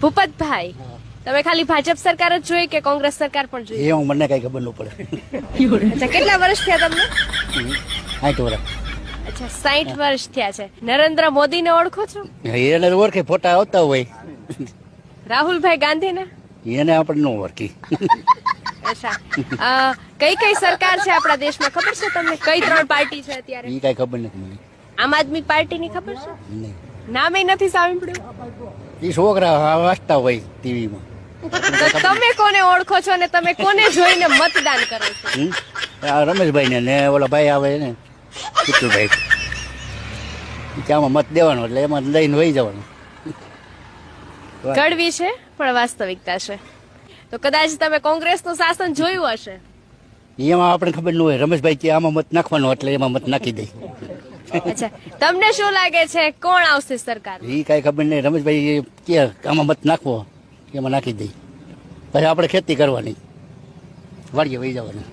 ભૂપતભાઈ, તમે ખાલી ભાજપ સરકાર જ જોઈ કે કોંગ્રેસ સરકાર પણ જોઈ? એ મને કઈ ખબર ન પડે. અચ્છા, કેટલા વર્ષ થયા તમને? 60 વર્ષ. અચ્છા, 60 વર્ષ થયા છે. નરેન્દ્ર મોદીને ઓળખો છો? એને ઓળખે, ફોટા આવતા હોય. રાહુલભાઈ ગાંધીને? એને આપણે ન ઓળખી. અચ્છા, કઈ કઈ સરકાર છે આપણા દેશમાં ખબર છે તમને? કઈ 3 પાર્ટી છે અત્યારે? એ કઈ ખબર નથી મને. આમ આદમી પાર્ટીની ખબર છે? નહીં. નામે નથી સાંભળ્યું. એ છોકરા વાંચતા હોય ટીવીમાં. તો તમે કોને ઓળખો છો અને તમે કોને જોઈને મતદાન કરો છો? આ રમેશભાઈ ને ઓલા ભાઈ આવે ને કિશુભાઈ, આમાં મત દેવાનો એટલે એમાં લઈને વહી જવાનું. કડવી છે પણ વાસ્તવિકતા છે. તો કદાચ તમે કોંગ્રેસનું શાસન જોયું હશે. એમાં આપણે ખબર ન હોય. રમેશભાઈ કે આમાં મત નાખવાનો એટલે એમાં મત નાખી દે. અચ્છા, તમને શું લાગે છે કોણ આવશે સરકાર? એ કઈ ખબર નહીં. રમેશભાઈ કે આમાં મત નાખવો એમાં નાખી દે. પછી આપણે ખેતી કરવાની, વાડીએ વહી જવાનું.